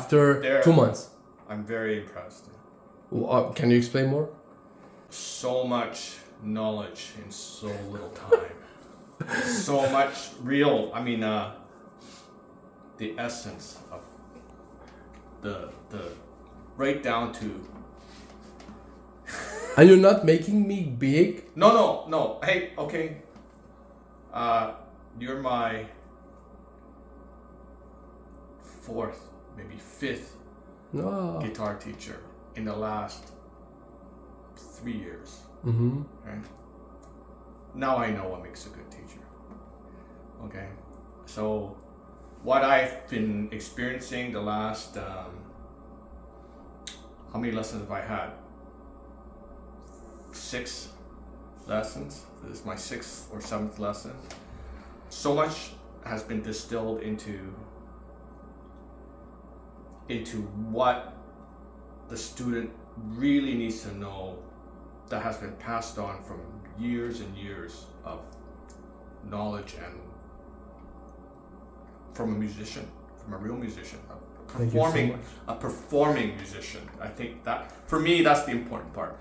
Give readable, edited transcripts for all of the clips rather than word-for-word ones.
after 2 months? I'm very impressed. Can you explain more? So much knowledge in so little time. So much real, the essence of the right down to. And you're not making me big? No. Hey, okay. You're my fourth, maybe fifth guitar teacher in the last 3 years. Mm-hmm. Okay? Now I know what makes a good teacher. Okay? So what I've been experiencing the last, how many lessons have I had? 6 lessons. This is my 6th or 7th lesson. So much has been distilled into what the student really needs to know, that has been passed on from years and years of knowledge and from a musician, from a real musician, a performing musician. I think that, for me, that's the important part.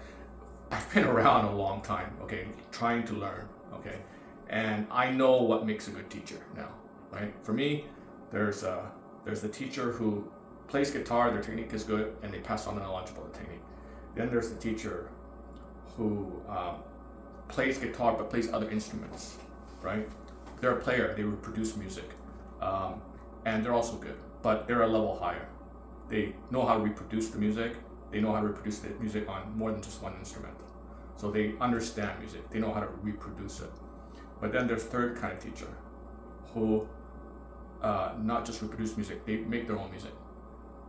I've been around a long time, okay, trying to learn, okay, and I know what makes a good teacher now, right? For me, there's the teacher who plays guitar, their technique is good, and they pass on the knowledge about the technique. Then there's the teacher who plays guitar but plays other instruments, right? They're a player, they reproduce music, and they're also good, but they're a level higher. They know how to reproduce the music. They know how to reproduce the music on more than just one instrument. So they understand music. They know how to reproduce it. But then there's third kind of teacher who not just reproduce music, they make their own music.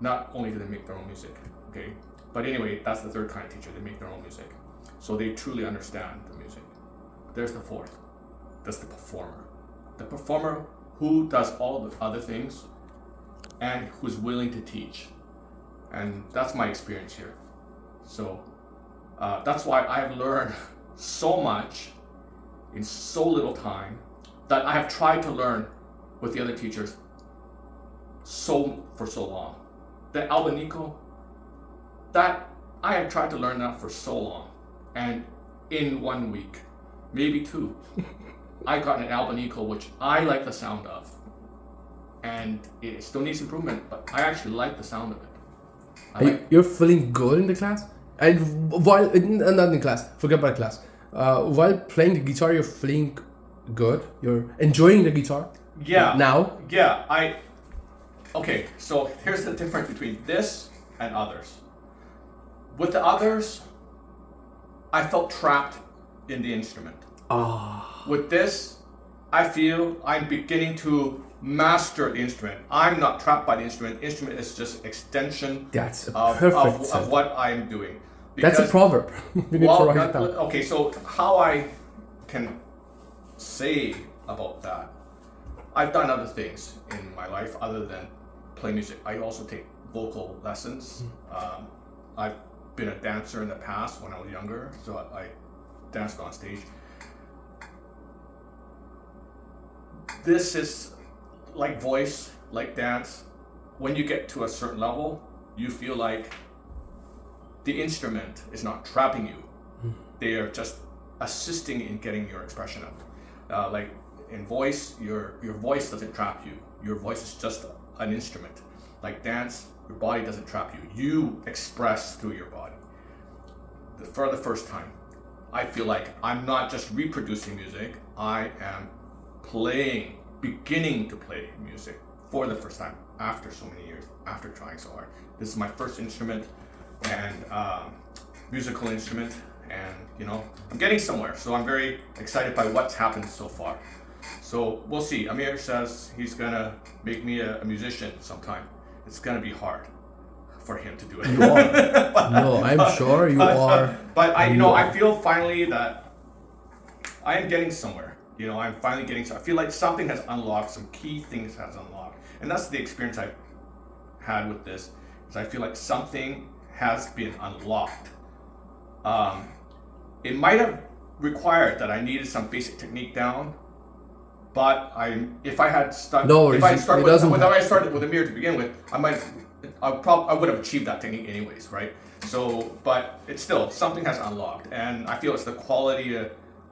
Not only do they make their own music, okay? But anyway, that's the third kind of teacher. They make their own music. So they truly understand the music. There's the fourth. That's the performer. The performer who does all the other things and who's willing to teach. And that's my experience here. So that's why I've learned so much in so little time that I have tried to learn with the other teachers for so long. The albanico, that I have tried to learn that for so long. And in 1 week, maybe 2, I got an albanico which I like the sound of. And it still needs improvement, but I actually like the sound of it. You're feeling good in the class? And while not in class, forget about class. While playing the guitar, you're feeling good. You're enjoying the guitar. Yeah. Now. Yeah. Okay. So here's the difference between this and others. With the others, I felt trapped in the instrument. With this, I feel I'm beginning to master the instrument. I'm not trapped by the instrument. Instrument is just extension of what I'm doing. That's a proverb. Okay, so how I can say about that, I've done other things in my life other than play music. I also take vocal lessons. I've been a dancer in the past when I was younger, so I danced on stage. This is like voice, like dance. When you get to a certain level, you feel like the instrument is not trapping you. They are just assisting in getting your expression out. Like in voice, your voice doesn't trap you. Your voice is just an instrument. Like dance, your body doesn't trap you. You express through your body. For the first time, I feel like I'm not just reproducing music, I am beginning to play music for the first time after so many years, after trying so hard. This is my first instrument and musical instrument, and I'm getting somewhere. So I'm very excited by what's happened so far. So we'll see. Amir says he's gonna make me a musician sometime. It's gonna be hard for him to do it. You are. I'm sure you are. But I feel finally that I am getting somewhere. I'm finally getting. I feel like something has unlocked. Some key things has unlocked, and that's the experience I've had with this. Is I feel like something has been unlocked. It might have required that I needed some basic technique down, but if I started with Amir to begin with, I might have I would have achieved that technique anyways, right? So, but it's still something has unlocked, and I feel it's the quality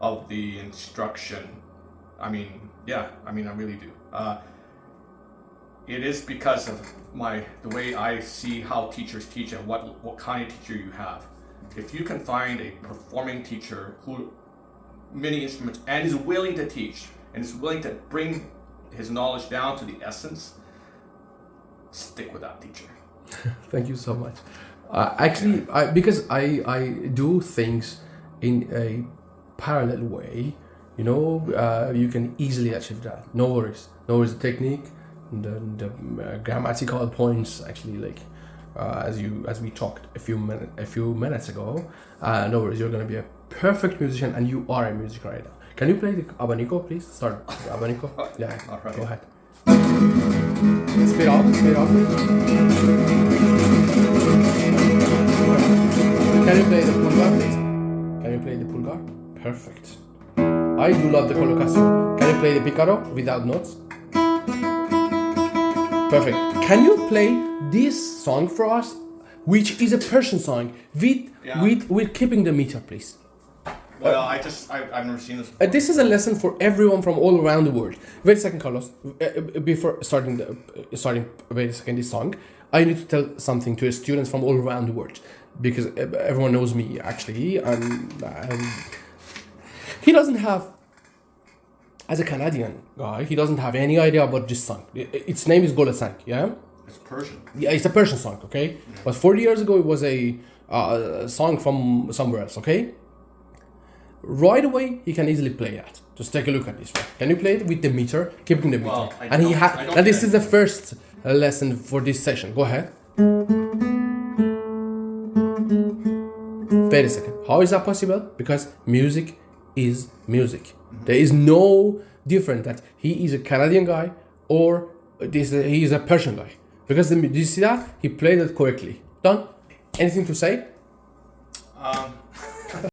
of the instruction. I mean, yeah, I mean, I really do. It is because of the way I see how teachers teach and what kind of teacher you have. If you can find a performing teacher who many instruments and is willing to teach and is willing to bring his knowledge down to the essence, stick with that teacher. Thank you so much. Actually, because I do things in a parallel way, you know, you can easily achieve that. No worries. No worries. The technique, the grammatical points, actually, like as we talked a few minutes ago. No worries. You're gonna be a perfect musician, and you are a musician right now. Can you play the abanico, please? Start the abanico. Yeah. All right. Go ahead. Speed up. Can you play the pulgar, please? Can you play the pulgar? Perfect. I do love the colocación. Can you play the picaro without notes? Perfect. Can you play this song for us, which is a Persian song, with keeping the meter, please? Well, I've never seen this before. This is a lesson for everyone from all around the world. Wait a second, Carlos. Before starting wait a second, this song, I need to tell something to students from all around the world, because everyone knows me actually, and he doesn't have, as a Canadian guy, he doesn't have any idea about this song. Its name is Golasank, yeah? It's Persian. Yeah, it's a Persian song, okay? Yeah. But 40 years ago, it was a song from somewhere else, okay? Right away, he can easily play that. Just take a look at this one. Can you play it with the meter, keeping the meter? Well, and this is the first lesson for this session. Go ahead. Wait a second. How is that possible? Because music is music. Mm-hmm. There is no difference that he is a Canadian guy or he is a Persian guy. Because do you see that? He played it correctly. Done? Anything to say?